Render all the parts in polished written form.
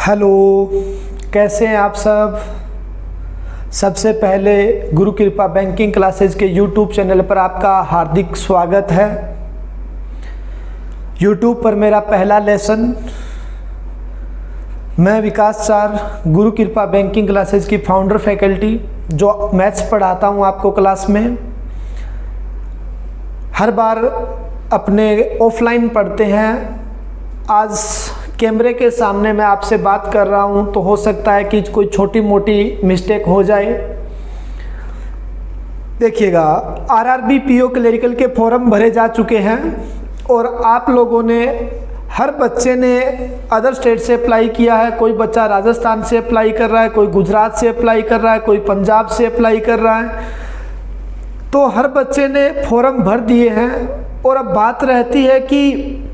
Hello, कैसे हैं आप सब। सबसे पहले गुरु कृपा बैंकिंग क्लासेज के यूट्यूब चैनल पर आपका हार्दिक स्वागत है। यूट्यूब पर मेरा पहला लेसन। मैं विकास सर, गुरु कृपा बैंकिंग क्लासेज की फाउंडर फैकल्टी, जो मैथ्स पढ़ाता हूं आपको क्लास में। हर बार अपने ऑफलाइन पढ़ते हैं, आज कैमरे के सामने मैं आपसे बात कर रहा हूं तो हो सकता है कि कोई छोटी मोटी मिस्टेक हो जाए। देखिएगा, आरआरबी पीओ क्लरिकल के फॉर्म भरे जा चुके हैं और आप लोगों ने, हर बच्चे ने अदर स्टेट से अप्लाई किया है। कोई बच्चा राजस्थान से अप्लाई कर रहा है, कोई गुजरात से अप्लाई कर रहा है, कोई पंजाब से अप्लाई कर रहा है। तो हर बच्चे ने फॉर्म भर दिए हैं और अब बात रहती है कि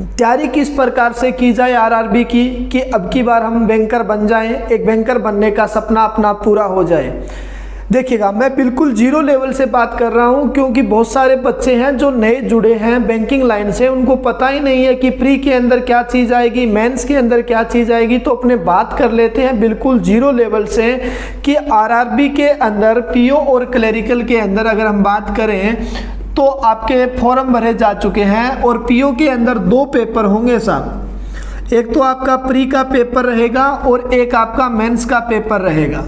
तैयारी किस प्रकार से की जाए आरआरबी की, कि अब की बार हम बैंकर बन जाएं, एक बैंकर बनने का सपना अपना पूरा हो जाए। देखिएगा, मैं बिल्कुल जीरो लेवल से बात कर रहा हूं, क्योंकि बहुत सारे बच्चे हैं जो नए जुड़े हैं बैंकिंग लाइन से, उनको पता ही नहीं है कि प्री के अंदर क्या चीज़ आएगी, मेंस के अंदर क्या चीज़ आएगी। तो अपने बात कर लेते हैं बिल्कुल जीरो लेवल से कि आरआरबी के अंदर पीओ और क्लरिकल के अंदर अगर हम बात करें तो आपके फॉर्म भरे जा चुके हैं और पीओ के अंदर दो पेपर होंगे साहब। एक तो आपका प्री का पेपर रहेगा और एक आपका मेंस का पेपर रहेगा।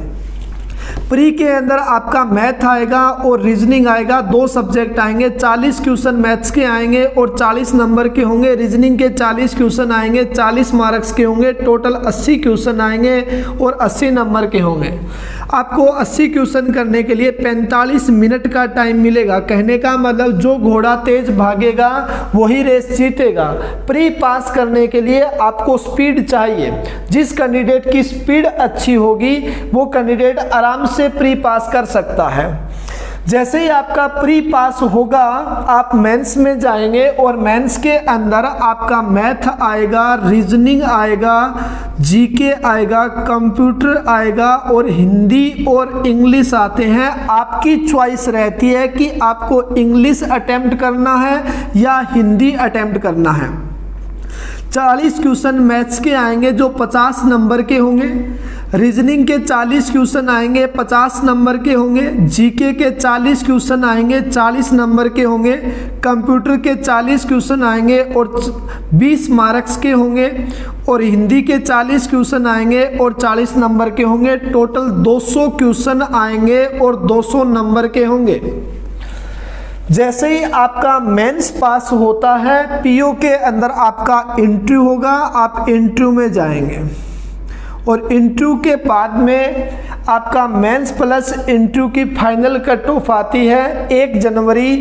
प्री के अंदर आपका मैथ आएगा और रीजनिंग आएगा, दो सब्जेक्ट आएंगे। 40 क्वेश्चन मैथ्स के आएंगे और 40 नंबर के होंगे। रीजनिंग के 40 क्वेश्चन आएंगे, 40 मार्क्स के होंगे। टोटल 80 क्वेश्चन आएंगे और 80 नंबर के होंगे। आपको 80 क्वेश्चन करने के लिए 45 मिनट का टाइम मिलेगा। कहने का मतलब जो घोड़ा तेज भागेगा वही रेस जीतेगा। प्री पास करने के लिए आपको स्पीड चाहिए। जिस कैंडिडेट की स्पीड अच्छी होगी वो कैंडिडेट आराम से प्री पास कर सकता है। जैसे ही आपका प्री पास होगा आप मेंस में जाएंगे और मेंस के अंदर आपका मैथ आएगा, रीजनिंग आएगा, जीके आएगा, कंप्यूटर आएगा और हिंदी और इंग्लिश आते हैं। आपकी चॉइस रहती है कि आपको इंग्लिश अटेम्प्ट करना है या हिंदी अटेम्प्ट करना है। 40 क्वेश्चन मैथ्स के आएंगे जो 50 नंबर के होंगे। रीजनिंग के 40 क्वेश्चन आएंगे, 50 नंबर के होंगे। जीके के 40 क्वेश्चन आएंगे, 40 नंबर के होंगे। कंप्यूटर के 40 क्वेश्चन आएंगे और 20 मार्क्स के होंगे। और हिंदी के 40 क्वेश्चन आएंगे और 40 नंबर के होंगे। टोटल 200 क्वेश्चन आएंगे और 200 नंबर के होंगे। जैसे ही आपका मेंस पास होता है, पीओ के अंदर आपका इंटरव्यू होगा। आप इंटरव्यू में जाएंगे और इंटरव्यू के बाद में आपका मेंस प्लस इंटरव्यू की फाइनल कट ऑफ आती है। 1 जनवरी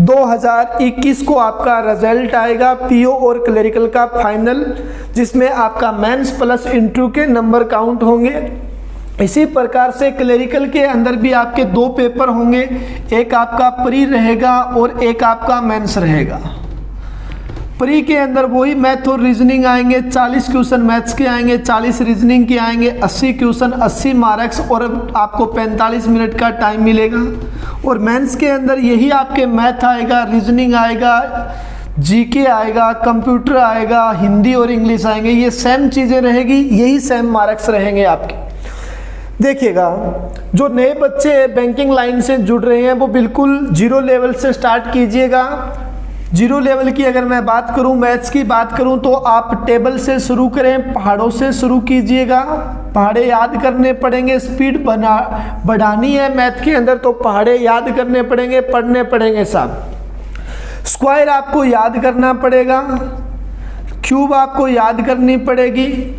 2021 को आपका रिजल्ट आएगा पीओ और क्लरिकल का फाइनल, जिसमें आपका मेंस प्लस इंटरव्यू के नंबर काउंट होंगे। इसी प्रकार से क्लरिकल के अंदर भी आपके दो पेपर होंगे, एक आपका प्री रहेगा और एक आपका मेंस रहेगा। प्री के अंदर वही मैथ और रीजनिंग आएंगे, 40 क्वेश्चन मैथ्स के आएंगे, 40 रीजनिंग के आएंगे, 80 क्वेश्चन, 80 मार्क्स और आपको 45 मिनट का टाइम मिलेगा। और मेंस के अंदर यही आपके मैथ आएगा, रीजनिंग आएगा, जीके आएगा, कंप्यूटर आएगा, हिंदी और इंग्लिश आएंगे। ये सेम चीज़ें रहेगी, यही सेम मार्क्स रहेंगे आपके। देखिएगा, जो नए बच्चे बैंकिंग लाइन से जुड़ रहे हैं वो बिल्कुल जीरो लेवल से स्टार्ट कीजिएगा। जीरो लेवल की अगर मैं बात करूं, मैथ्स की बात करूं, तो आप टेबल से शुरू करें, पहाड़ों से शुरू कीजिएगा। पहाड़े याद करने पड़ेंगे, स्पीड बढ़ानी है मैथ के अंदर तो पहाड़े याद करने पड़ेंगे, पढ़ने पड़ेंगे साहब। स्क्वायर आपको याद करना पड़ेगा, क्यूब आपको याद करनी पड़ेगी।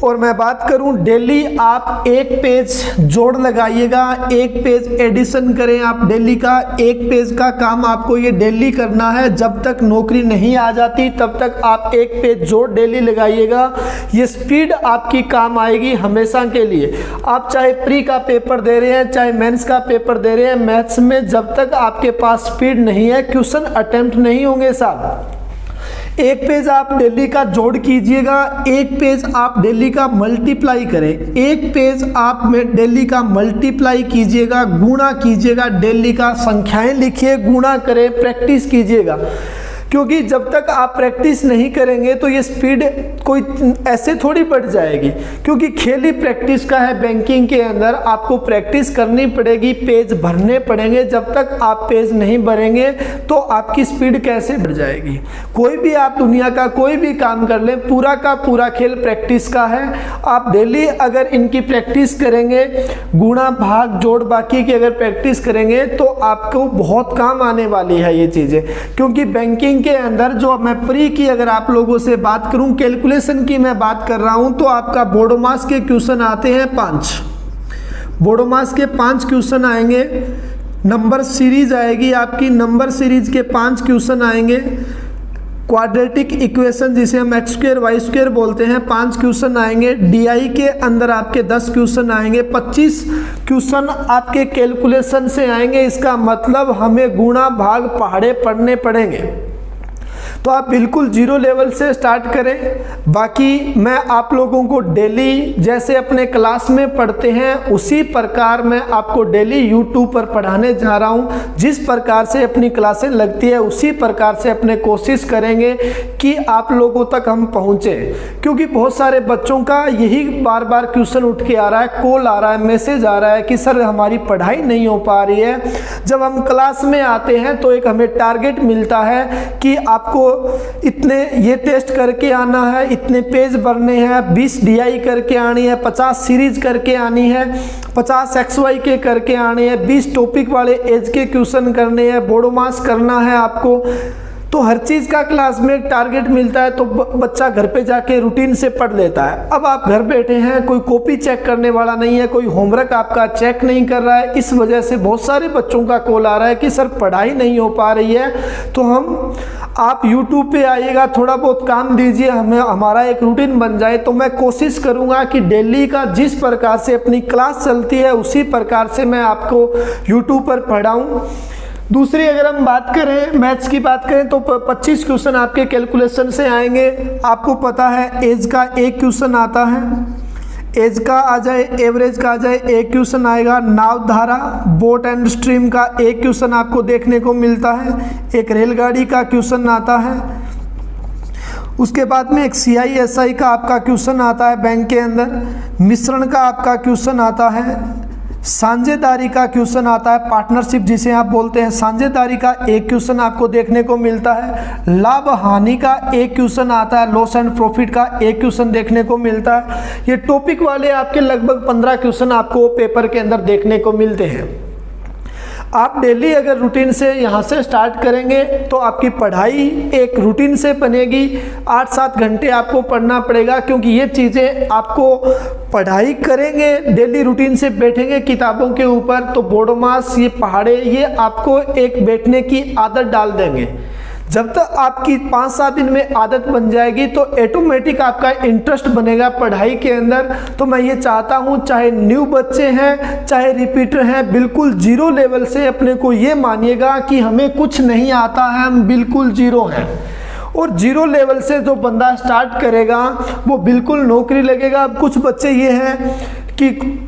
और मैं बात करूं, डेली आप एक पेज जोड़ लगाइएगा, एक पेज एडिशन करें आप डेली का। एक पेज का काम आपको ये डेली करना है। जब तक नौकरी नहीं आ जाती तब तक आप एक पेज जोड़ डेली लगाइएगा। ये स्पीड आपकी काम आएगी हमेशा के लिए। आप चाहे प्री का पेपर दे रहे हैं, चाहे मेंस का पेपर दे रहे हैं, मैथ्स में जब तक आपके पास स्पीड नहीं है, क्वेश्चन अटेम्प्ट नहीं होंगे साहब। एक पेज आप डेली का जोड़ कीजिएगा, एक पेज आप डेली का मल्टीप्लाई करें, एक पेज आप में डेली का मल्टीप्लाई कीजिएगा, गुणा कीजिएगा, डेली का संख्याएं लिखिए, गुणा करें, प्रैक्टिस कीजिएगा। क्योंकि जब तक आप प्रैक्टिस नहीं करेंगे तो ये स्पीड कोई ऐसे थोड़ी बढ़ जाएगी, क्योंकि खेल ही प्रैक्टिस का है। बैंकिंग के अंदर आपको प्रैक्टिस करनी पड़ेगी, पेज भरने पड़ेंगे। जब तक आप पेज नहीं भरेंगे तो आपकी स्पीड कैसे बढ़ जाएगी। कोई भी आप दुनिया का कोई भी काम कर लें, पूरा का पूरा खेल प्रैक्टिस का है। आप डेली अगर इनकी प्रैक्टिस करेंगे, गुणा भाग जोड़ बाकी की अगर प्रैक्टिस करेंगे तो आपको बहुत काम आने वाली है ये चीज़ें। क्योंकि बैंकिंग के अंदर जो मैं प्री की अगर आप लोगों से बात करूं, कैलकुलेशन की मैं बात कर रहा हूं, तो आपका बोडोमास के क्वेश्चन आते हैं 5। बोडोमास के 5 क्वेश्चन आएंगे। नंबर सीरीज आएगी आपकी, नंबर सीरीज के 5 क्वेश्चन आएंगे। क्वाड्रेटिक इक्वेशन जिसे हम एक्स स्क्वायर वाई स्क्वायर बोलते हैं, 5 क्वेश्चन आएंगे। डीआई के अंदर आपके 10 क्वेश्चन आएंगे। 25 क्वेश्चन आपके कैलकुलेशन से आएंगे। इसका मतलब हमें गुणा भाग पहाड़े पढ़ने पड़ेंगे। तो आप बिल्कुल जीरो लेवल से स्टार्ट करें। बाकी मैं आप लोगों को डेली जैसे अपने क्लास में पढ़ते हैं उसी प्रकार मैं आपको डेली यूट्यूब पर पढ़ाने जा रहा हूं। जिस प्रकार से अपनी क्लासें लगती है उसी प्रकार से अपने कोशिश करेंगे कि आप लोगों तक हम पहुंचे। क्योंकि बहुत सारे बच्चों का यही बार बार क्वेश्चन उठ के आ रहा है, कॉल आ रहा है, मैसेज आ रहा है कि सर हमारी पढ़ाई नहीं हो पा रही है। जब हम क्लास में आते हैं तो एक हमें टारगेट मिलता है कि आपको इतने ये टेस्ट करके आना है, इतने पेज भरने हैं, 20 डीआई करके आनी है, 50 सीरीज करके आनी है, 50 XY के करके आने हैं, 20 टॉपिक वाले एज के क्वेश्चन करने हैं, बोडोमास करना है आपको। तो हर चीज़ का क्लास में एक टारगेट मिलता है तो बच्चा घर पे जाके रूटीन से पढ़ लेता है। अब आप घर बैठे हैं, कोई कॉपी चेक करने वाला नहीं है, कोई होमवर्क आपका चेक नहीं कर रहा है। इस वजह से बहुत सारे बच्चों का कॉल आ रहा है कि सर पढ़ाई नहीं हो पा रही है। तो आप YouTube पे आइएगा, थोड़ा बहुत काम दीजिए, हमें हमारा एक रूटीन बन जाए। तो मैं कोशिश करूँगा कि डेली का जिस प्रकार से अपनी क्लास चलती है उसी प्रकार से मैं आपको YouTube पर पढ़ाऊँ। दूसरी अगर हम बात करें मैथ्स की बात करें तो 25 क्वेश्चन आपके कैलकुलेशन से आएंगे। आपको पता है एज का एक क्वेश्चन आता है, एज का आ जाए, एवरेज का आ जाए, एक क्वेश्चन आएगा। नाव धारा बोट एंड स्ट्रीम का एक क्वेश्चन आपको देखने को मिलता है। एक रेलगाड़ी का क्वेश्चन आता है। उसके बाद में एक CISI का आपका क्वेश्चन आता है बैंक के अंदर। मिश्रण का आपका क्वेश्चन आता है। साझेदारी का क्वेश्चन आता है, पार्टनरशिप जिसे आप बोलते हैं। साझेदारी का एक क्वेश्चन आपको देखने को मिलता है। लाभ हानि का एक क्वेश्चन आता है। लॉस एंड प्रॉफिट का एक क्वेश्चन देखने को मिलता है। ये टॉपिक वाले आपके लगभग 15 क्वेश्चन आपको पेपर के अंदर देखने को मिलते हैं। आप डेली अगर रूटीन से यहाँ से स्टार्ट करेंगे तो आपकी पढ़ाई एक रूटीन से बनेगी। 8-7 घंटे आपको पढ़ना पड़ेगा, क्योंकि ये चीज़ें आपको पढ़ाई करेंगे, डेली रूटीन से बैठेंगे किताबों के ऊपर तो बोडोमास ये पहाड़े ये आपको एक बैठने की आदत डाल देंगे। जब तक आपकी 5-7 दिन में आदत बन जाएगी तो ऑटोमेटिक आपका इंटरेस्ट बनेगा पढ़ाई के अंदर। तो मैं ये चाहता हूँ चाहे न्यू बच्चे हैं चाहे रिपीटर हैं, बिल्कुल जीरो लेवल से अपने को ये मानिएगा कि हमें कुछ नहीं आता है, हम बिल्कुल जीरो हैं। और जीरो लेवल से जो बंदा स्टार्ट करेगा वो बिल्कुल नौकरी लगेगा। अब कुछ बच्चे ये हैं कि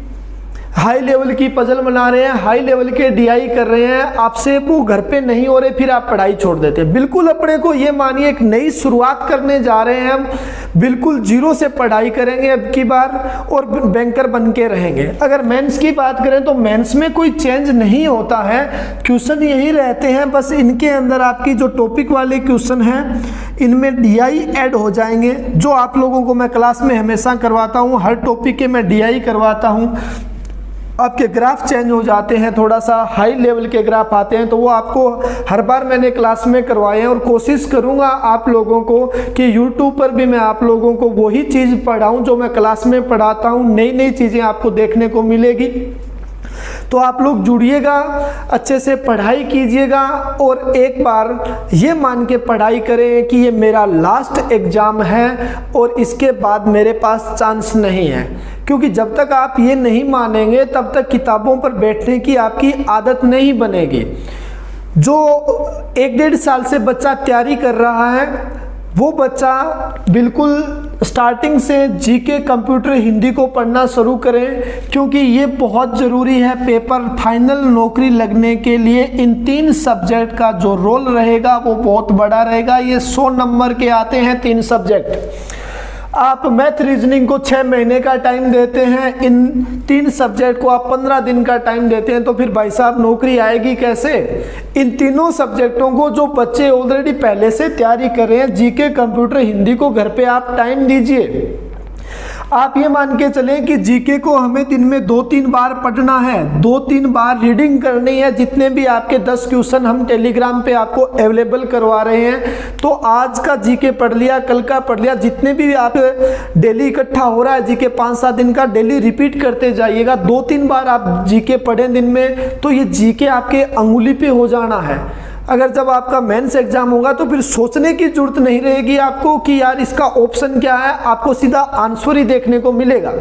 हाई लेवल की पजल बना रहे हैं, हाई लेवल के DI कर रहे हैं, आपसे वो घर पे नहीं हो रहे, फिर आप पढ़ाई छोड़ देते हैं। बिल्कुल अपने को ये मानिए एक नई शुरुआत करने जा रहे हैं हम, बिल्कुल जीरो से पढ़ाई करेंगे अब की बार और बैंकर बन के रहेंगे। अगर मेंस की बात करें तो मेंस में कोई चेंज नहीं होता है, क्वेश्चन यही रहते हैं, बस इनके अंदर आपकी जो टॉपिक वाले क्वेश्चन हैं इनमें DI ऐड हो जाएंगे। जो आप लोगों को मैं क्लास में हमेशा करवाता हूँ, हर टॉपिक के मैं DI करवाता हूँ। आपके ग्राफ चेंज हो जाते हैं, थोड़ा सा हाई लेवल के ग्राफ आते हैं, तो वो आपको हर बार मैंने क्लास में करवाए हैं। और कोशिश करूंगा आप लोगों को कि YouTube पर भी मैं आप लोगों को वही चीज़ पढ़ाऊं जो मैं क्लास में पढ़ाता हूं। नई नई चीज़ें आपको देखने को मिलेगी। तो आप लोग जुड़िएगा, अच्छे से पढ़ाई कीजिएगा और एक बार ये मान के पढ़ाई करें कि ये मेरा लास्ट एग्ज़ाम है और इसके बाद मेरे पास चांस नहीं है। क्योंकि जब तक आप ये नहीं मानेंगे तब तक किताबों पर बैठने की आपकी आदत नहीं बनेगी। जो 1-1.5 साल से बच्चा तैयारी कर रहा है वो बच्चा बिल्कुल स्टार्टिंग से जीके कंप्यूटर हिंदी को पढ़ना शुरू करें, क्योंकि ये बहुत ज़रूरी है पेपर फाइनल नौकरी लगने के लिए। इन 3 सब्जेक्ट का जो रोल रहेगा वो बहुत बड़ा रहेगा। ये 100 नंबर के आते हैं 3 सब्जेक्ट। आप मैथ रीजनिंग को 6 महीने का टाइम देते हैं, इन 3 सब्जेक्ट को आप 15 दिन का टाइम देते हैं, तो फिर भाई साहब नौकरी आएगी कैसे? इन तीनों सब्जेक्टों को जो बच्चे ऑलरेडी पहले से तैयारी कर रहे हैं जीके कंप्यूटर हिंदी को, घर पे आप टाइम दीजिए। आप ये मान के चलें कि जीके को हमें दिन में 2-3 बार पढ़ना है, 2-3 बार रीडिंग करनी है। जितने भी आपके 10 क्वेश्चन हम टेलीग्राम पे आपको अवेलेबल करवा रहे हैं, तो आज का जीके पढ़ लिया, कल का पढ़ लिया, जितने भी आप डेली इकट्ठा हो रहा है जीके 5-7 दिन का, डेली रिपीट करते जाइएगा। 2-3 बार आप जीके पढ़ें दिन में, तो ये जीके आपके अंगुली पे हो जाना है। अगर जब आपका मेंस एग्जाम होगा तो फिर सोचने की जरूरत नहीं रहेगी आपको कि यार इसका ऑप्शन क्या है, आपको सीधा आंसर ही देखने को मिलेगा।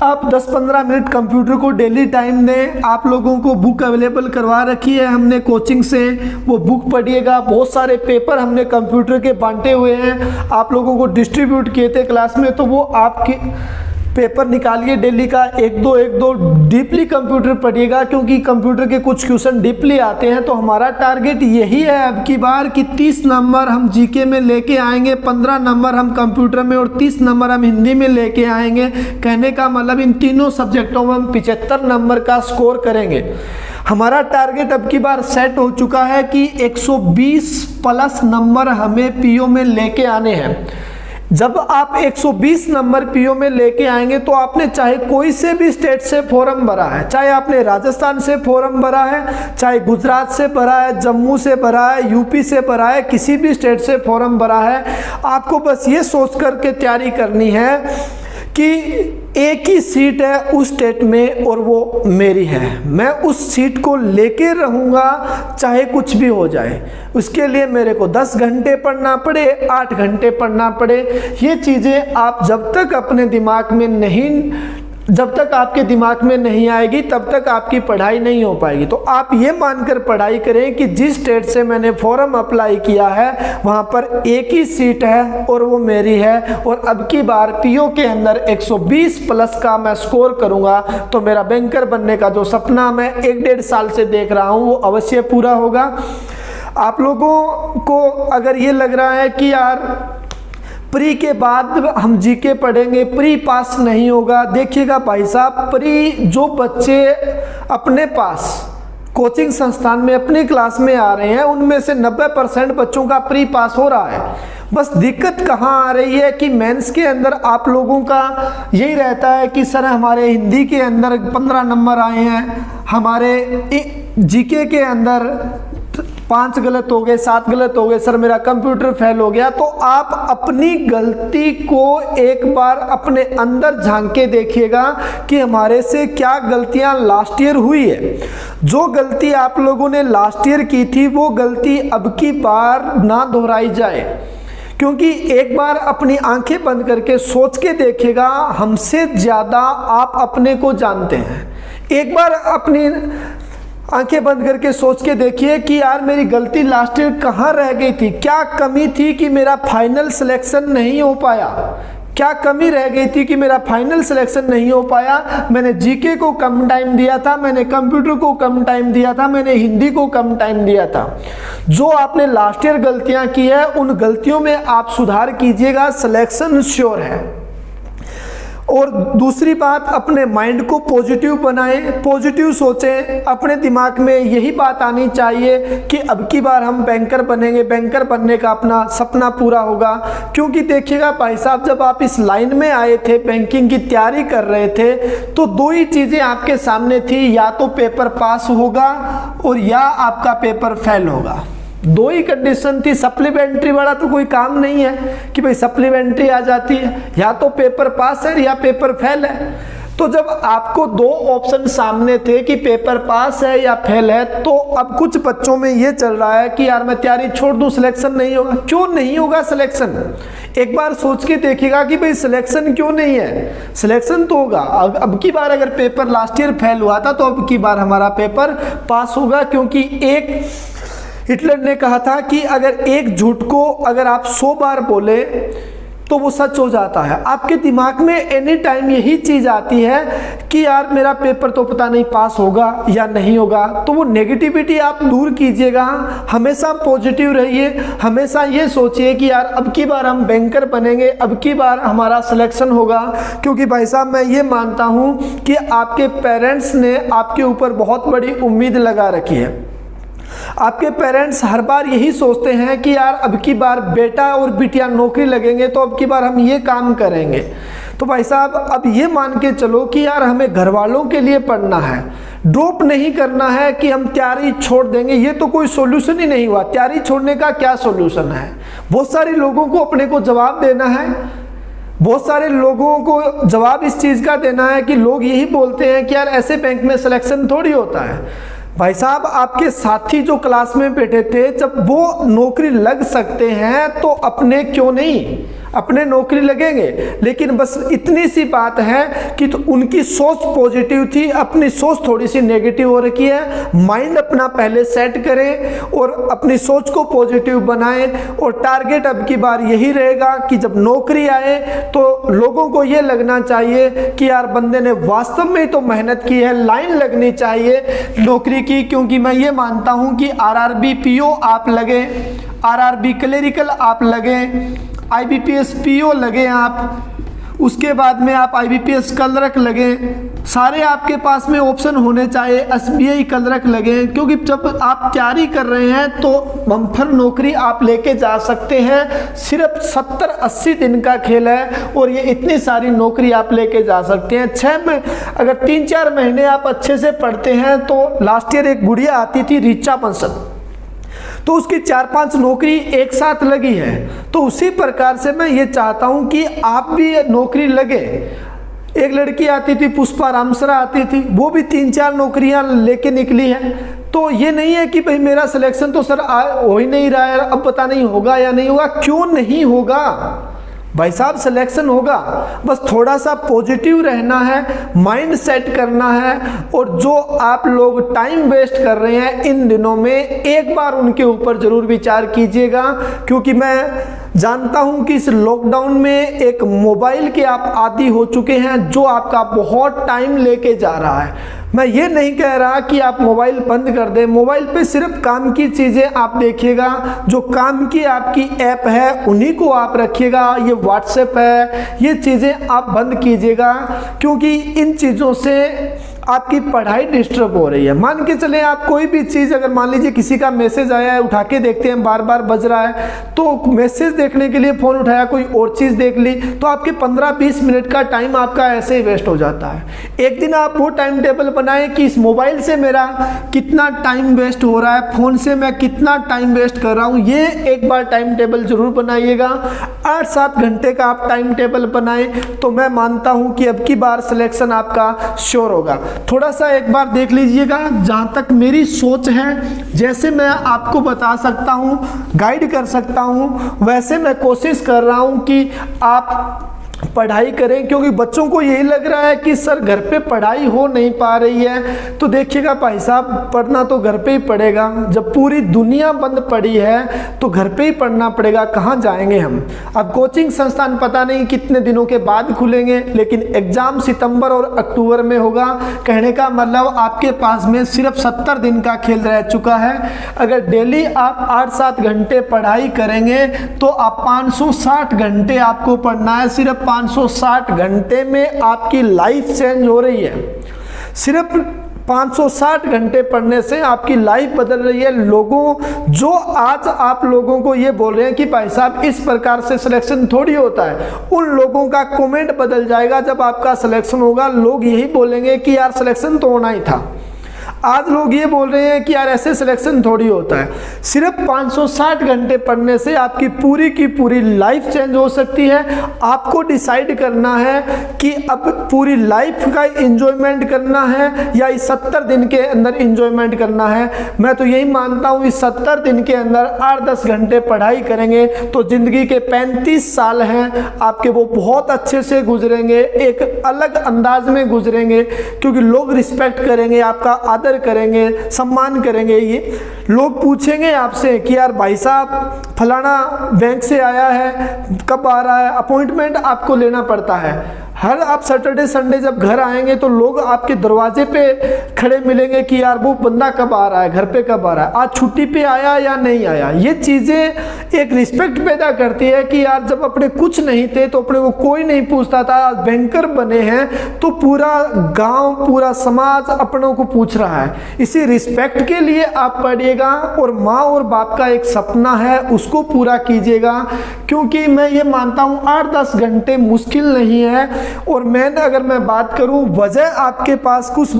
आप 10-15 मिनट कंप्यूटर को डेली टाइम दें। आप लोगों को बुक अवेलेबल करवा रखी है हमने कोचिंग से, वो बुक पढ़िएगा। बहुत सारे पेपर हमने कंप्यूटर के बांटे हुए हैं, आप लोगों को डिस्ट्रीब्यूट किए थे क्लास में, तो वो आपके पेपर निकालिए डेली का, एक दो डीपली कंप्यूटर पढ़िएगा, क्योंकि कंप्यूटर के कुछ क्वेश्चन डीपली आते हैं। तो हमारा टारगेट यही है अब की बार कि 30 नंबर हम जीके में लेके आएंगे, 15 नंबर हम कंप्यूटर में और 30 नंबर हम हिंदी में लेके आएंगे। कहने का मतलब इन तीनों सब्जेक्टों में हम 75 नंबर का स्कोर करेंगे। हमारा टारगेट अब की बार सेट हो चुका है कि 120 प्लस नंबर हमें पीओ में लेके आने हैं। जब आप 120 नंबर पीओ में लेके आएंगे तो आपने चाहे कोई से भी स्टेट से फॉर्म भरा है, चाहे आपने राजस्थान से फॉर्म भरा है, चाहे गुजरात से भरा है, जम्मू से भरा है, यूपी से भरा है, किसी भी स्टेट से फॉर्म भरा है, आपको बस ये सोच करके तैयारी करनी है कि एक ही सीट है उस स्टेट में और वो मेरी है। मैं उस सीट को लेके रहूँगा चाहे कुछ भी हो जाए। उसके लिए मेरे को 10 घंटे पढ़ना पड़े, 8 घंटे पढ़ना पड़े, ये चीज़ें आप जब तक अपने दिमाग में नहीं, जब तक आपके दिमाग में नहीं आएगी तब तक आपकी पढ़ाई नहीं हो पाएगी। तो आप ये मानकर पढ़ाई करें कि जिस स्टेट से मैंने फॉर्म अप्लाई किया है वहाँ पर एक ही सीट है और वो मेरी है, और अब की बार पीओ के अंदर 120 प्लस का मैं स्कोर करूँगा तो मेरा बैंकर बनने का जो सपना मैं 1-1.5 साल से देख रहा हूँ वो अवश्य पूरा होगा। आप लोगों को अगर ये लग रहा है कि यार प्री के बाद हम जीके पढ़ेंगे, प्री पास नहीं होगा, देखिएगा भाई साहब, प्री जो बच्चे अपने पास कोचिंग संस्थान में अपनी क्लास में आ रहे हैं उनमें से 90% बच्चों का प्री पास हो रहा है। बस दिक्कत कहाँ आ रही है कि मेंस के अंदर आप लोगों का यही रहता है कि सर हमारे हिंदी के अंदर 15 नंबर आए हैं, हमारे जीके के अंदर 5 गलत हो गए, 7 गलत हो गए, सर मेरा कंप्यूटर फेल हो गया। तो आप अपनी गलती को एक बार अपने अंदर झांक के देखिएगा कि हमारे से क्या गलतियां लास्ट ईयर हुई है। जो गलती आप लोगों ने लास्ट ईयर की थी वो गलती अब की बार ना दोहराई जाए, क्योंकि एक बार अपनी आंखें बंद करके सोच के देखिएगा, हमसे ज़्यादा आप अपने को जानते हैं। एक बार अपनी आंखें बंद करके सोच के देखिए कि यार मेरी गलती लास्ट ईयर कहाँ रह गई थी, क्या कमी थी कि मेरा फाइनल सिलेक्शन नहीं हो पाया, क्या कमी रह गई थी कि मेरा फाइनल सिलेक्शन नहीं हो पाया। मैंने जीके को कम टाइम दिया था, मैंने कंप्यूटर को कम टाइम दिया था, मैंने हिंदी को कम टाइम दिया था। जो आपने लास्ट ईयर गलतियां की है उन गलतियों में आप सुधार कीजिएगा, सिलेक्शन श्योर है। और दूसरी बात, अपने माइंड को पॉजिटिव बनाएं, पॉजिटिव सोचें। अपने दिमाग में यही बात आनी चाहिए कि अब की बार हम बैंकर बनेंगे, बैंकर बनने का अपना सपना पूरा होगा। क्योंकि देखिएगा भाई साहब, जब आप इस लाइन में आए थे, बैंकिंग की तैयारी कर रहे थे, तो 2 ही चीज़ें आपके सामने थी, या तो पेपर पास होगा और या आपका पेपर फेल होगा। 2 ही कंडीशन थी। सप्लीमेंट्री वाला तो कोई काम नहीं है कि भाई सप्लीमेंट्री आ जाती है, या तो पेपर पास है या पेपर फेल है। तो जब आपको 2 ऑप्शन सामने थे कि पेपर पास है या फेल है, तो अब कुछ बच्चों में ये चल रहा है कि यार मैं तैयारी छोड़ दूं, सिलेक्शन नहीं होगा। क्यों नहीं होगा सिलेक्शन? एक बार सोच के देखिएगा कि भाई सिलेक्शन क्यों नहीं है। सिलेक्शन तो होगा। अब की बार अगर पेपर लास्ट ईयर फेल हुआ था तो अब की बार हमारा पेपर पास होगा, क्योंकि एक हिटलर ने कहा था कि अगर एक झूठ को अगर आप 100 बार बोले तो वो सच हो जाता है। आपके दिमाग में एनी टाइम यही चीज़ आती है कि यार मेरा पेपर तो पता नहीं पास होगा या नहीं होगा, तो वो नेगेटिविटी आप दूर कीजिएगा। हमेशा पॉजिटिव रहिए, हमेशा ये सोचिए कि यार अब की बार हम बैंकर बनेंगे, अब की बार हमारा सिलेक्शन होगा। क्योंकि भाई साहब मैं ये मानता हूँ कि आपके पेरेंट्स ने आपके ऊपर बहुत बड़ी उम्मीद लगा रखी है। आपके पेरेंट्स हर बार यही सोचते हैं कि यार अब की बार बेटा और बिटिया नौकरी लगेंगे तो अब की बार हम ये काम करेंगे। तो भाई साहब अब ये मान के चलो कि यार हमें घर वालों के लिए पढ़ना है, ड्रॉप नहीं करना है कि हम तैयारी छोड़ देंगे। ये तो कोई सॉल्यूशन ही नहीं हुआ। तैयारी छोड़ने का क्या सॉल्यूशन है? बहुत सारे लोगों को अपने को जवाब देना है, बहुत सारे लोगों को जवाब इस चीज़ का देना है कि लोग यही बोलते हैं कि यार ऐसे बैंक में सिलेक्शन थोड़ी होता है। भाई साहब आपके साथी जो क्लास में बैठे थे, जब वो नौकरी लग सकते हैं तो अपने क्यों नहीं, अपने नौकरी लगेंगे। लेकिन बस इतनी सी बात है कि तो उनकी सोच पॉजिटिव थी, अपनी सोच थोड़ी सी नेगेटिव हो रखी है। माइंड अपना पहले सेट करें और अपनी सोच को पॉजिटिव बनाएं और टारगेट अब की बार यही रहेगा कि जब नौकरी आए तो लोगों को ये लगना चाहिए कि यार बंदे ने वास्तव में तो मेहनत की है। लाइन लगनी चाहिए नौकरी की, क्योंकि मैं ये मानता हूँ कि आरआरबी पीओ आप लगे, आरआरबी क्लरिकल आप लगे, आईबीपीएस पीओ लगे आप, उसके बाद में आप आईबीपीएस क्लर्क लगे, सारे आपके पास में ऑप्शन होने चाहिए। एसबीआई क्लर्क लगे, क्योंकि जब आप तैयारी कर रहे हैं तो बम्पर नौकरी आप लेके जा सकते हैं। सिर्फ 70-80 दिन का खेल है और ये इतनी सारी नौकरी आप लेके जा सकते हैं। अगर 3-4 महीने आप अच्छे से पढ़ते हैं तो लास्ट ईयर एक गुड़िया आती थी ऋचा बंसल, तो उसकी 4-5 नौकरी एक साथ लगी है। तो उसी प्रकार से मैं ये चाहता हूं कि आप भी नौकरी लगे। एक लड़की आती थी पुष्पा रामसरा आती थी, वो भी 3-4 नौकरियां लेके निकली है। तो ये नहीं है कि भाई मेरा सिलेक्शन तो सर हो ही नहीं रहा है, अब पता नहीं होगा या नहीं होगा। क्यों नहीं होगा भाई साहब, सिलेक्शन होगा। बस थोड़ा सा पॉजिटिव रहना है, माइंड सेट करना है। और जो आप लोग टाइम वेस्ट कर रहे हैं इन दिनों में, एक बार उनके ऊपर जरूर विचार कीजिएगा। क्योंकि मैं जानता हूं कि इस लॉकडाउन में एक मोबाइल के आप आदी हो चुके हैं जो आपका बहुत टाइम लेके जा रहा है। मैं ये नहीं कह रहा कि आप मोबाइल बंद कर दें, मोबाइल पे सिर्फ काम की चीज़ें आप देखिएगा, जो काम की आपकी ऐप है उन्हीं को आप रखिएगा। ये व्हाट्सएप है, ये चीज़ें आप बंद कीजिएगा, क्योंकि इन चीज़ों से आपकी पढ़ाई डिस्टर्ब हो रही है। मान के चले आप कोई भी चीज़, अगर मान लीजिए किसी का मैसेज आया है, उठा के देखते हैं बार बार बज रहा है, तो मैसेज देखने के लिए फ़ोन उठाया, कोई और चीज़ देख ली, तो आपके 15-20 मिनट का टाइम आपका ऐसे ही वेस्ट हो जाता है। एक दिन आप वो टाइम टेबल बनाएं कि इस मोबाइल से मेरा कितना टाइम वेस्ट हो रहा है, फ़ोन से मैं कितना टाइम वेस्ट कर रहा हूँ। ये एक बार टाइम टेबल ज़रूर बनाइएगा। 8-7 घंटे का आप टाइम टेबल बनाएं तो मैं मानता हूँ कि अब की बार सिलेक्शन आपका श्योर होगा। थोड़ा सा एक बार देख लीजिएगा, जहाँ तक मेरी सोच है, जैसे मैं आपको बता सकता हूँ, गाइड कर सकता हूँ, वैसे मैं कोशिश कर रहा हूँ कि आप पढ़ाई करें। क्योंकि बच्चों को यही लग रहा है कि सर घर पे पढ़ाई हो नहीं पा रही है, तो देखिएगा भाई साहब पढ़ना तो घर पे ही पड़ेगा। जब पूरी दुनिया बंद पड़ी है तो घर पे ही पढ़ना पड़ेगा, कहाँ जाएंगे हम। अब कोचिंग संस्थान पता नहीं कितने दिनों के बाद खुलेंगे, लेकिन एग्जाम सितंबर और अक्टूबर में होगा। कहने का मतलब आपके पास में सिर्फ 70 दिन का खेल रह चुका है। अगर डेली आप 8-7 घंटे पढ़ाई करेंगे तो आप 560 घंटे आपको पढ़ना है। सिर्फ 560 घंटे में आपकी लाइफ चेंज हो रही है। सिर्फ 560 घंटे पढ़ने से आपकी लाइफ बदल रही है। लोगों जो आज आप लोगों को ये बोल रहे हैं कि भाई साहब इस प्रकार से सिलेक्शन थोड़ी होता है, उन लोगों का कमेंट बदल जाएगा। जब आपका सिलेक्शन होगा लोग यही बोलेंगे कि यार सिलेक्शन तो होना ही था। आज लोग ये बोल रहे हैं कि यार ऐसे सिलेक्शन थोड़ी होता है। सिर्फ 560 घंटे पढ़ने से आपकी पूरी की पूरी लाइफ चेंज हो सकती है। आपको डिसाइड करना है कि अब पूरी लाइफ का एंजॉयमेंट करना है या इस 70 दिन के अंदर एंजॉयमेंट करना है। मैं तो यही मानता हूँ इस 70 दिन के अंदर 8-10 घंटे पढ़ाई करेंगे तो ज़िंदगी के 35 साल हैं आपके, वो बहुत अच्छे से गुजरेंगे, एक अलग अंदाज में गुजरेंगे, क्योंकि लोग रिस्पेक्ट करेंगे, आपका आदर आदर करेंगे, सम्मान करेंगे। ये लोग पूछेंगे आपसे कि यार भाई साहब फलाना बैंक से आया है, कब आ रहा है, अपॉइंटमेंट आपको लेना पड़ता है। हर आप सैटरडे संडे जब घर आएंगे तो लोग आपके दरवाजे पे खड़े मिलेंगे कि यार वो बंदा कब आ रहा है, घर पे कब आ रहा है, आज छुट्टी पे आया या नहीं आया। ये चीज़ें एक रिस्पेक्ट पैदा करती है कि यार जब अपने कुछ नहीं थे तो अपने को कोई नहीं पूछता था, आज बैंकर बने हैं तो पूरा गांव पूरा समाज अपनों को पूछ रहा है। इसी रिस्पेक्ट के लिए आप पढ़िएगा और माँ और बाप का एक सपना है उसको पूरा कीजिएगा, क्योंकि मैं ये मानता हूँ 8-10 घंटे मुश्किल नहीं है। और अगर मैं बात करूं वजह, आपके पास कुछ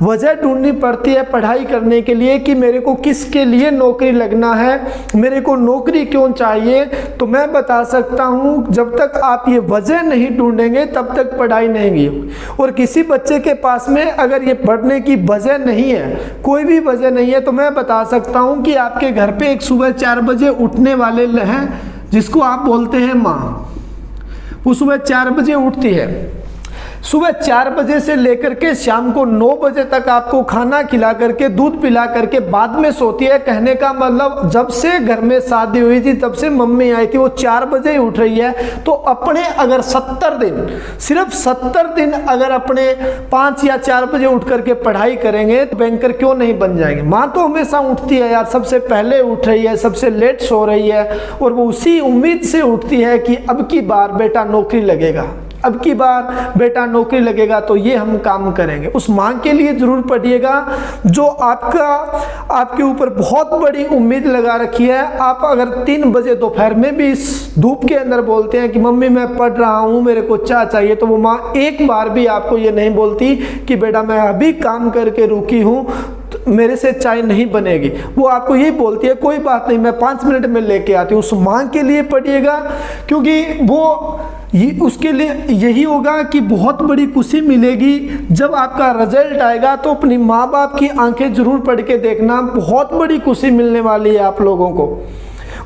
वजह ढूंढनी पड़ती है पढ़ाई करने के लिए कि मेरे को किसके लिए नौकरी लगना है, मेरे को नौकरी क्यों चाहिए। तो मैं बता सकता हूं जब तक आप ये वजह नहीं ढूंढेंगे तब तक पढ़ाई नहीं होगी। और किसी बच्चे के पास में अगर ये पढ़ने की वजह नहीं है, कोई भी वजह नहीं है, तो मैं बता सकता हूं कि आपके घर पे एक सुबह 4 बजे उठने वाले हैं जिसको आप बोलते हैं माँ। वो सुबह 4 बजे उठती है, सुबह 4 बजे से लेकर के शाम को 9 बजे तक आपको खाना खिला करके दूध पिला करके बाद में सोती है। कहने का मतलब जब से घर में शादी हुई थी तब से मम्मी आई थी वो 4 बजे ही उठ रही है। तो अपने अगर 70 दिन, सिर्फ 70 दिन अगर अपने 5 या 4 बजे उठ करके पढ़ाई करेंगे तो बैंकर क्यों नहीं बन जाएंगे। माँ तो हमेशा उठती है यार, सबसे पहले उठ रही है, सबसे लेट सो रही है और वो उसी उम्मीद से उठती है कि अब की बार बेटा नौकरी लगेगा, अब की बार बेटा नौकरी लगेगा तो ये हम काम करेंगे। उस माँ के लिए जरूर पढ़िएगा जो आपके ऊपर बहुत बड़ी उम्मीद लगा रखी है। आप अगर 3 बजे दोपहर में भी इस धूप के अंदर बोलते हैं कि मम्मी मैं पढ़ रहा हूँ, मेरे को चाय चाहिए, तो वो माँ एक बार भी आपको ये नहीं बोलती कि बेटा मैं अभी काम करके रुकी हूँ तो मेरे से चाय नहीं बनेगी। वो आपको यही बोलती है कोई बात नहीं मैं 5 मिनट में लेके आती हूँ। उस माँ के लिए पढ़िएगा क्योंकि वो उसके लिए यही होगा कि बहुत बड़ी खुशी मिलेगी जब आपका रिजल्ट आएगा। तो अपनी माँ बाप की आंखें जरूर पढ़ के देखना, बहुत बड़ी खुशी मिलने वाली है आप लोगों को।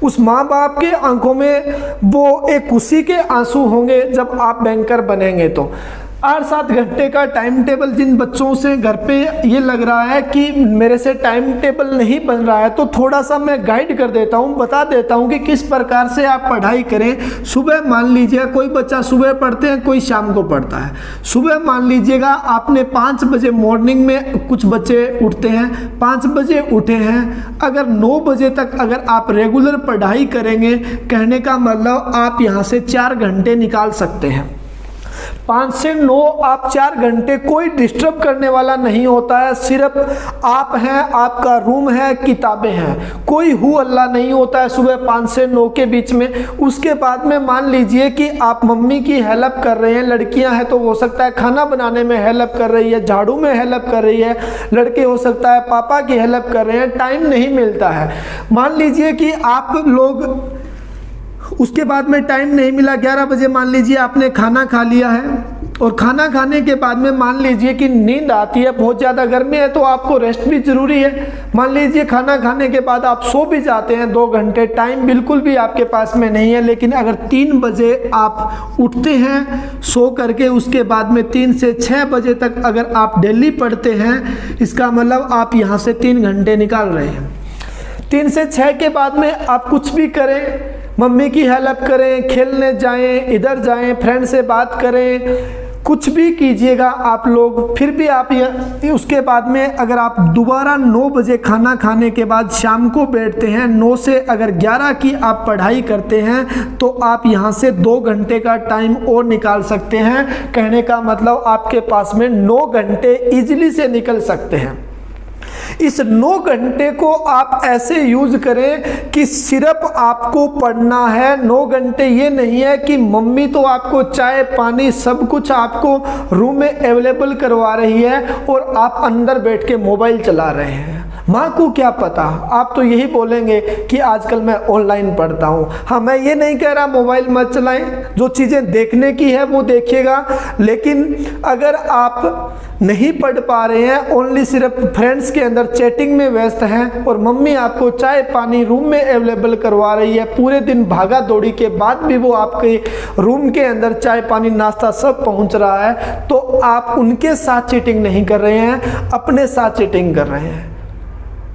उस माँ बाप के आंखों में वो एक खुशी के आंसू होंगे जब आप बैंकर बनेंगे। तो 8-7 घंटे का टाइम टेबल जिन बच्चों से घर पे ये लग रहा है कि मेरे से टाइम टेबल नहीं बन रहा है, तो थोड़ा सा मैं गाइड कर देता हूँ, बता देता हूँ कि किस प्रकार से आप पढ़ाई करें। सुबह मान लीजिए कोई बच्चा सुबह पढ़ते हैं, कोई शाम को पढ़ता है। सुबह मान लीजिएगा आपने 5 बजे मॉर्निंग में कुछ बच्चे उठते हैं, 5 बजे उठे हैं, अगर 9 बजे तक अगर आप रेगुलर पढ़ाई करेंगे, कहने का मतलब आप यहाँ से 4 घंटे निकाल सकते हैं। 5 से 9 आप 4 घंटे, कोई डिस्टर्ब करने वाला नहीं होता है, सिर्फ आप हैं, आपका रूम है, किताबें हैं, कोई हु अल्लाह नहीं होता है सुबह 5 से 9 के बीच में। उसके बाद में मान लीजिए कि आप मम्मी की हेल्प कर रहे हैं, लड़कियां हैं तो हो सकता है खाना बनाने में हेल्प कर रही है, झाड़ू में हेल्प कर रही है, लड़के हो सकता है पापा की हेल्प कर रहे हैं, टाइम नहीं मिलता है। मान लीजिए कि आप लोग उसके बाद में टाइम नहीं मिला, 11 बजे मान लीजिए आपने खाना खा लिया है और खाना खाने के बाद में मान लीजिए कि नींद आती है, बहुत ज़्यादा गर्मी है तो आपको रेस्ट भी ज़रूरी है। मान लीजिए खाना खाने के बाद आप सो भी जाते हैं 2 घंटे, टाइम बिल्कुल भी आपके पास में नहीं है, लेकिन अगर 3 बजे आप उठते हैं सो करके, उसके बाद में 3 से 6 बजे तक अगर आप डेली पढ़ते हैं, इसका मतलब आप यहाँ से 3 घंटे निकाल रहे हैं। 3 से 6 के बाद में आप कुछ भी करें, मम्मी की हेल्प करें, खेलने जाएं, इधर जाएं, फ्रेंड से बात करें, कुछ भी कीजिएगा आप लोग। फिर भी आप उसके बाद में अगर आप दोबारा 9 बजे खाना खाने के बाद शाम को बैठते हैं, 9 से अगर 11 की आप पढ़ाई करते हैं तो आप यहाँ से 2 घंटे का टाइम और निकाल सकते हैं। कहने का मतलब आपके पास में 9 घंटे इजीली से निकल सकते हैं। इस 9 घंटे को आप ऐसे यूज करें कि सिर्फ आपको पढ़ना है। 9 घंटे ये नहीं है कि मम्मी तो आपको चाय पानी सब कुछ आपको रूम में अवेलेबल करवा रही है और आप अंदर बैठ के मोबाइल चला रहे हैं। माँ को क्या पता, आप तो यही बोलेंगे कि आजकल मैं ऑनलाइन पढ़ता हूँ। हाँ, मैं ये नहीं कह रहा मोबाइल मत चलाएं, जो चीज़ें देखने की है वो देखिएगा, लेकिन अगर आप नहीं पढ़ पा रहे हैं, ओनली सिर्फ फ्रेंड्स के अंदर चैटिंग में व्यस्त हैं और मम्मी आपको चाय पानी रूम में अवेलेबल करवा रही है, पूरे दिन भागा दौड़ी के बाद भी वो आपके रूम के अंदर चाय पानी नाश्ता सब पहुंच रहा है, तो आप उनके साथ चीटिंग नहीं कर रहे हैं, अपने साथ चीटिंग कर रहे हैं,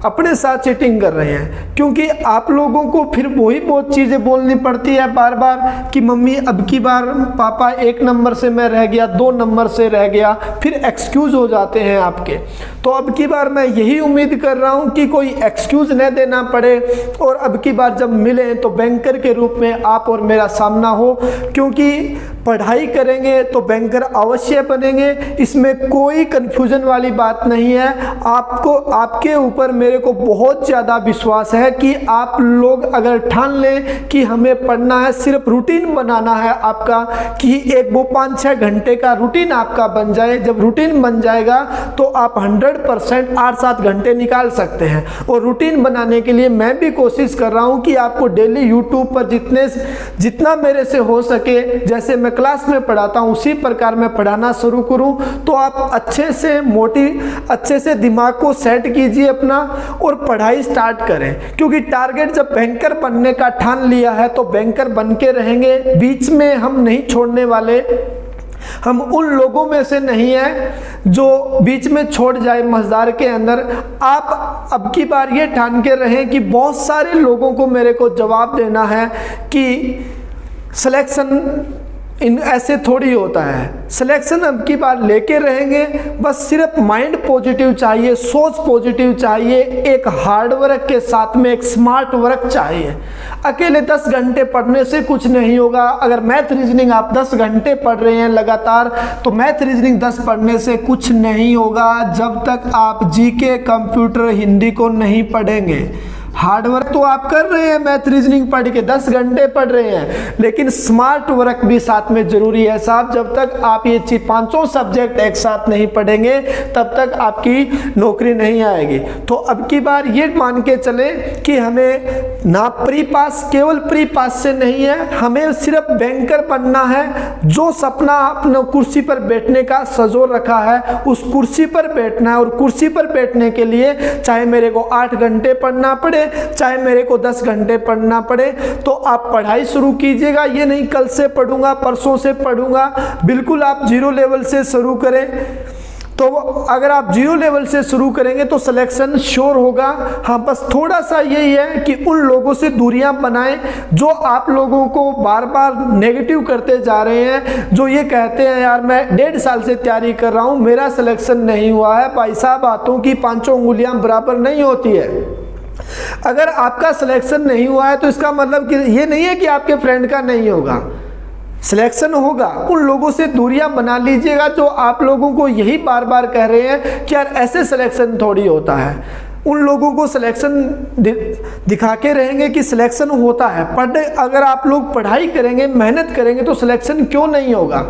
अपने साथ चीटिंग कर रहे हैं। क्योंकि आप लोगों को फिर वही बहुत चीज़ें बोलनी पड़ती है बार बार कि मम्मी अब की बार पापा 1 नंबर से मैं रह गया, 2 नंबर से रह गया, फिर एक्सक्यूज़ हो जाते हैं आपके। तो अब की बार मैं यही उम्मीद कर रहा हूँ कि कोई एक्सक्यूज़ न देना पड़े और अब की बार जब मिलें तो बैंकर के रूप में आप और मेरा सामना हो, क्योंकि पढ़ाई करेंगे तो बैंकर अवश्य बनेंगे, इसमें कोई कन्फ्यूजन वाली बात नहीं है। आपको, आपके ऊपर मेरे को बहुत ज़्यादा विश्वास है कि आप लोग अगर ठान लें कि हमें पढ़ना है, सिर्फ रूटीन बनाना है आपका, कि एक वो 5-6 घंटे का रूटीन आपका बन जाए। जब रूटीन बन जाएगा तो आप 100% 8-7 घंटे निकाल सकते हैं। और रूटीन बनाने के लिए मैं भी कोशिश कर रहा हूँ कि आपको डेली यूट्यूब पर जितना मेरे से हो सके, जैसे मैं क्लास में पढ़ाता हूँ उसी प्रकार मैं पढ़ाना शुरू करूँ, तो आप अच्छे से दिमाग को सेट कीजिए अपना और पढ़ाई स्टार्ट करें। क्योंकि टारगेट जब बैंकर बनने का ठान लिया है तो बैंकर बन के रहेंगे, बीच में हम नहीं छोड़ने वाले। हम उन लोगों में से नहीं है जो बीच में छोड़ जाए मझधार के अंदर। आप अब की बार ये ठान के रहें कि बहुत सारे लोगों को मेरे को जवाब देना है कि सिलेक्शन ऐसे थोड़ी होता है। सिलेक्शन अब की बार लेके रहेंगे, बस सिर्फ माइंड पॉजिटिव चाहिए, सोच पॉजिटिव चाहिए, एक हार्ड वर्क के साथ में एक स्मार्ट वर्क चाहिए। अकेले 10 घंटे पढ़ने से कुछ नहीं होगा। अगर मैथ रीजनिंग आप 10 घंटे पढ़ रहे हैं लगातार, तो मैथ रीजनिंग 10 पढ़ने से कुछ नहीं होगा जब तक आप जीके, कंप्यूटर, हिंदी को नहीं पढ़ेंगे। हार्ड वर्क तो आप कर रहे हैं, मैथ रीजनिंग पढ़ के 10 घंटे पढ़ रहे हैं, लेकिन स्मार्ट वर्क भी साथ में जरूरी है साहब। जब तक आप ये 5 सब्जेक्ट एक साथ नहीं पढ़ेंगे तब तक आपकी नौकरी नहीं आएगी। तो अब की बार ये मान के चले कि हमें ना प्री पास, केवल प्री पास से नहीं है, हमें सिर्फ बैंकर बनना है। जो सपना अपने कुर्सी पर बैठने का सजो रखा है, उस कुर्सी पर बैठना है। और कुर्सी पर बैठने के लिए चाहे मेरे को 8 घंटे पढ़ना पड़े, चाहे मेरे को 10 घंटे पढ़ना पड़े, तो आप पढ़ाई शुरू कीजिएगा। ये नहीं कल से पढ़ूंगा, परसों से पढ़ूंगा, बिल्कुल आप 0 लेवल से शुरू करें। तो अगर आप 0 लेवल से शुरू करेंगे तो सिलेक्शन श्योर होगा। हाँ, बस थोड़ा सा यही है कि उन लोगों से दूरियां बनाएं जो आप लोगों को बार बार नेगेटिव करते जा रहे हैं, जो ये कहते हैं यार मैं 1.5 साल से तैयारी कर रहा हूँ, मेरा सिलेक्शन नहीं हुआ है। भाई साहब, हाथों की 5 उंगलियां बराबर नहीं होती है। अगर आपका सिलेक्शन नहीं हुआ है तो इसका मतलब कि ये नहीं है कि आपके फ्रेंड का नहीं होगा, सिलेक्शन होगा। उन लोगों से दूरियां बना लीजिएगा जो आप लोगों को यही बार बार कह रहे हैं कि यार ऐसे सिलेक्शन थोड़ी होता है। उन लोगों को सिलेक्शन दिखा के रहेंगे कि सिलेक्शन होता है। अगर आप लोग पढ़ाई करेंगे, मेहनत करेंगे तो सिलेक्शन क्यों नहीं होगा।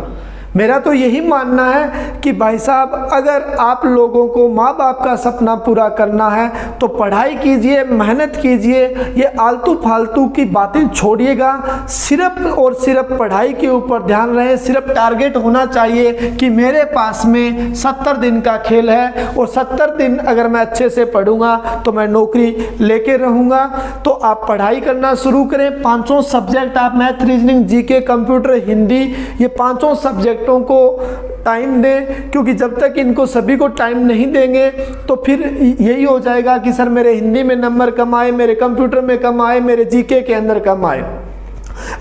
मेरा तो यही मानना है कि भाई साहब, अगर आप लोगों को माँ बाप का सपना पूरा करना है तो पढ़ाई कीजिए, मेहनत कीजिए, ये आलतू फालतू की बातें छोड़िएगा। सिर्फ और सिर्फ पढ़ाई के ऊपर ध्यान रहे। सिर्फ टारगेट होना चाहिए कि मेरे पास में 70 दिन का खेल है और 70 दिन अगर मैं अच्छे से पढ़ूंगा तो मैं नौकरी लेके रहूँगा। तो आप पढ़ाई करना शुरू करें। 5 सब्जेक्ट आप math, reasoning, GK, computer, Hindi, ये 5 सब्जेक्ट को टाइम दें। क्योंकि जब तक इनको सभी को टाइम नहीं देंगे तो फिर यही हो जाएगा कि सर मेरे हिंदी में नंबर कम आए, मेरे कंप्यूटर में कम आए, मेरे जीके के अंदर कम आए।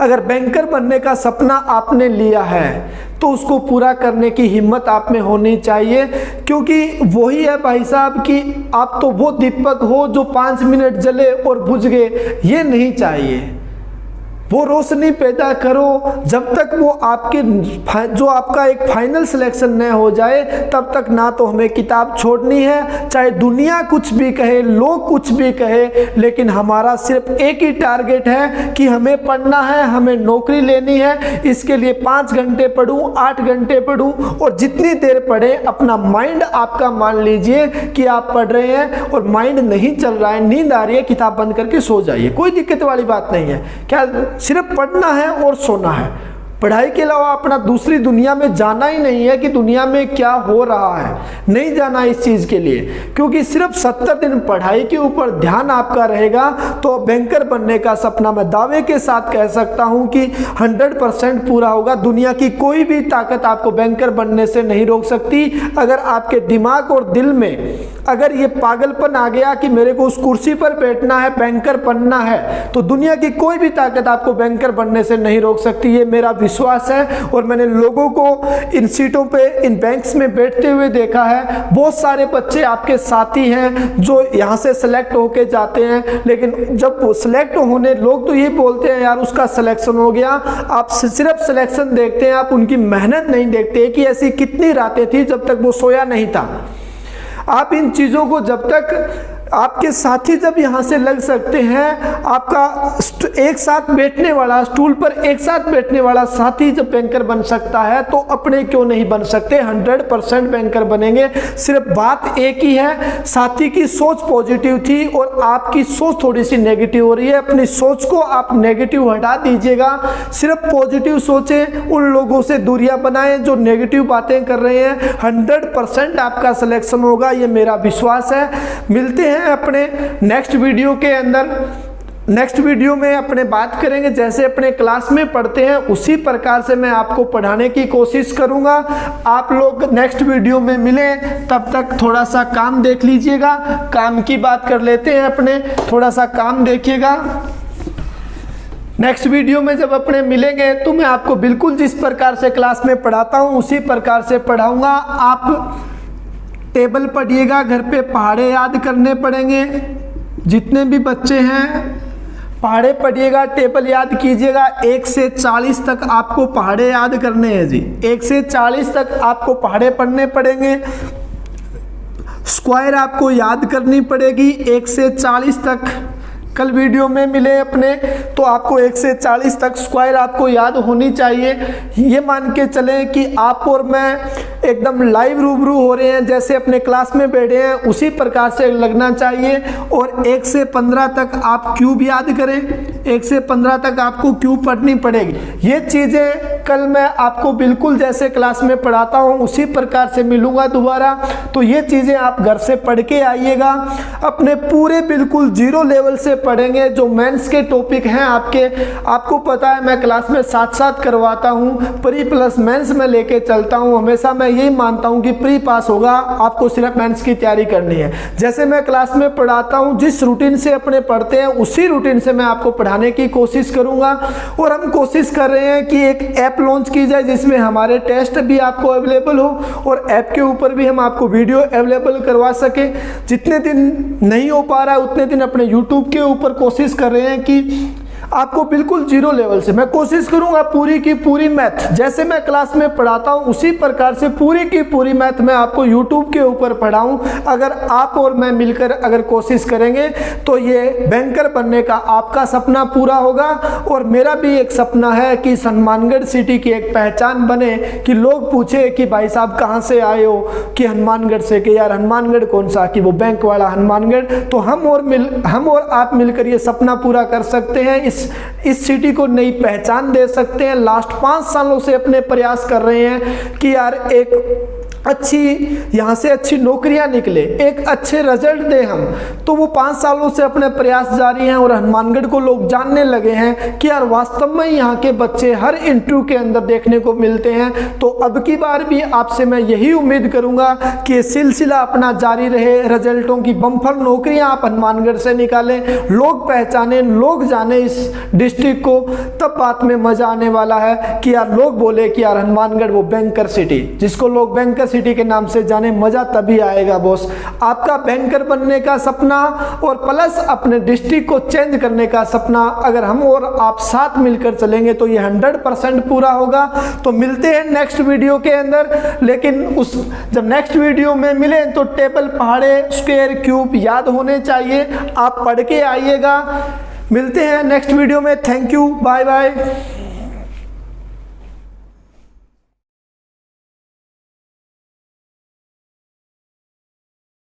अगर बैंकर बनने का सपना आपने लिया है तो उसको पूरा करने की हिम्मत आप में होनी चाहिए। क्योंकि वही है भाई साहब कि आप तो वो दीपक हो जो 5 मिनट जले और बुझ गए, ये नहीं चाहिए। वो रोशनी पैदा करो जब तक वो आपके जो आपका एक फाइनल सिलेक्शन न हो जाए, तब तक ना तो हमें किताब छोड़नी है, चाहे दुनिया कुछ भी कहे, लोग कुछ भी कहे, लेकिन हमारा सिर्फ एक ही टारगेट है कि हमें पढ़ना है, हमें नौकरी लेनी है। इसके लिए 5 घंटे पढूं, 8 घंटे पढूं, और जितनी देर पढ़े अपना माइंड आपका मान लीजिए कि आप पढ़ रहे हैं और माइंड नहीं चल रहा है, नींद आ रही है, किताब बंद करके सो जाइए, कोई दिक्कत वाली बात नहीं है। क्या सिर्फ पढ़ना है और सोना है, पढ़ाई के अलावा अपना दूसरी दुनिया में जाना ही नहीं है कि दुनिया में क्या हो रहा है, नहीं जाना इस चीज़ के लिए, क्योंकि सिर्फ 70 दिन पढ़ाई के ऊपर ध्यान आपका रहेगा तो बैंकर बनने का सपना मैं दावे के साथ कह सकता हूं कि 100% पूरा होगा। दुनिया की कोई भी ताकत आपको बैंकर बनने से नहीं रोक सकती। अगर आपके दिमाग और दिल में अगर ये पागलपन आ गया कि मेरे को उस कुर्सी पर बैठना है, बैंकर बनना है, तो दुनिया की कोई भी ताकत आपको बैंकर बनने से नहीं रोक सकती। ये मेरा विश्वास है और मैंने लोगों को इन सीटों पे, इन बैंक्स में बैठते हुए देखा है। बहुत सारे बच्चे आपके साथी हैं जो यहाँ से सेलेक्ट होके जाते हैं, लेकिन जब वो सेलेक्ट होने, लोग तो ये बोलते हैं यार उसका सिलेक्शन हो गया, आप सिर्फ सिलेक्शन देखते हैं, आप उनकी मेहनत नहीं देखते कि ऐसी कितनी रातें थी जब तक वो सोया नहीं था। आप इन चीज़ों को जब तक आपके साथी जब यहाँ से लग सकते हैं, आपका एक साथ बैठने वाला, स्टूल पर एक साथ बैठने वाला साथी जब बैंकर बन सकता है तो अपने क्यों नहीं बन सकते। 100% बैंकर बनेंगे। सिर्फ बात एक ही है, साथी की सोच पॉजिटिव थी और आपकी सोच थोड़ी सी नेगेटिव हो रही है। अपनी सोच को आप नेगेटिव हटा दीजिएगा, सिर्फ पॉजिटिव सोचें, उन लोगों से दूरियां बनाएं जो नेगेटिव बातें कर रहे हैं। 100% आपका सिलेक्शन होगा, ये मेरा विश्वास है। मिलते हैं अपने नेक्स्ट वीडियो के अंदर। नेक्स्ट वीडियो में अपने बात करेंगे, जैसे अपने क्लास में पढ़ते हैं उसी प्रकार से मैं आपको पढ़ाने की कोशिश करूंगा। आप लोग नेक्स्ट वीडियो में मिलें, तब तक थोड़ा सा काम देख लीजिएगा। काम की बात कर लेते हैं अपने, थोड़ा सा काम देखिएगा। नेक्स्ट वीडियो में जब अपने मिलेंगे तो मैं आपको बिल्कुल जिस प्रकार से क्लास में पढ़ाता हूं उसी प्रकार से पढ़ाऊंगा। आप टेबल पढ़िएगा, घर पे पहाड़े याद करने पड़ेंगे। जितने भी बच्चे हैं पहाड़े पढ़िएगा, टेबल याद कीजिएगा। 1 से 40 तक आपको पहाड़े याद करने हैं जी। 1 से 40 तक आपको पहाड़े पढ़ने पड़ेंगे। स्क्वायर आपको याद करनी पड़ेगी 1 से 40 तक। कल वीडियो में मिले अपने तो आपको 1 से 40 तक स्क्वायर आपको याद होनी चाहिए। ये मान के चलें कि आप और मैं एकदम लाइव रूबरू हो रहे हैं, जैसे अपने क्लास में बैठे हैं उसी प्रकार से लगना चाहिए। और 1 से 15 तक आप क्यूब याद करें, 1 से 15 तक आपको क्यूब पढ़नी पड़ेगी। ये चीज़ें कल मैं आपको बिल्कुल जैसे क्लास में पढ़ाता हूँ उसी प्रकार से मिलूँगा दोबारा। तो ये चीज़ें आप घर से पढ़ के आइएगा, अपने पूरे बिल्कुल 0 लेवल से पढ़ेंगे। जो मेंस के टॉपिक हैं आपको पता है मैं क्लास में साथ साथ करवाता हूँ। प्री प्लस मेंस में लेके चलता हूँ। हमेशा मैं यही मानता हूँ कि प्री पास होगा, आपको सिर्फ मेंस की तैयारी करनी है। जैसे मैं क्लास में पढ़ाता हूँ, जिस रूटीन से अपने पढ़ते हैं उसी रूटीन से मैं आपको पढ़ाने की कोशिश करूँगा। और हम कोशिश कर रहे हैं कि एक ऐप लॉन्च की जाए जिसमें हमारे टेस्ट भी आपको अवेलेबल हो और ऐप के ऊपर भी हम आपको वीडियो अवेलेबल करवा सके। जितने दिन नहीं हो पा रहा है उतने दिन अपने यूट्यूब के ऊपर कोशिश कर रहे हैं कि आपको बिल्कुल 0 लेवल से मैं कोशिश करूंगा पूरी की पूरी मैथ जैसे मैं क्लास में पढ़ाता हूं उसी प्रकार से पूरी की पूरी मैथ मैं आपको यूट्यूब के ऊपर पढ़ाऊं। अगर आप और मैं मिलकर अगर कोशिश करेंगे तो ये बैंकर बनने का आपका सपना पूरा होगा। और मेरा भी एक सपना है कि हनुमानगढ़ सिटी की एक पहचान बने, कि लोग पूछे कि भाई साहब कहाँ से आए हो, कि हनुमानगढ़ से, कि यार हनुमानगढ़ कौन सा, कि वो बैंक वाला हनुमानगढ़। तो हम और आप मिलकर ये सपना पूरा कर सकते हैं, इस सिटी को नई पहचान दे सकते हैं। लास्ट 5 सालों से अपने प्रयास कर रहे हैं कि यार एक अच्छी यहाँ से अच्छी नौकरियां निकले, एक अच्छे रिजल्ट दे हम। तो वो 5 सालों से अपने प्रयास जारी हैं और हनुमानगढ़ को लोग जानने लगे हैं कि यार वास्तव में यहाँ के बच्चे हर इंटरव्यू के अंदर देखने को मिलते हैं। तो अब की बार भी आपसे मैं यही उम्मीद करूँगा कि ये सिलसिला अपना जारी रहे, रिजल्टों की बम्पर नौकरियाँ आप हनुमानगढ़ से निकालें, लोग पहचानें, लोग जाने इस डिस्ट्रिक्ट को। तब बात में मजा आने वाला है कि यार लोग बोले कि यार हनुमानगढ़ वो बैंकर सिटी, जिसको लोग बैंकर यूनिवर्सिटी के नाम से जाने, मज़ा तभी आएगा बॉस। आपका बैंकर बनने का सपना और प्लस अपने डिस्ट्रिक्ट को चेंज करने का सपना अगर हम और आप साथ मिलकर चलेंगे तो ये 100% पूरा होगा। तो मिलते हैं नेक्स्ट वीडियो के अंदर, लेकिन जब नेक्स्ट वीडियो में मिले तो टेबल, पहाड़े, स्क्वायर, क्यूब याद होने चाहिए, आप पढ़ के आइएगा। मिलते हैं नेक्स्ट वीडियो में। Thank you, bye bye.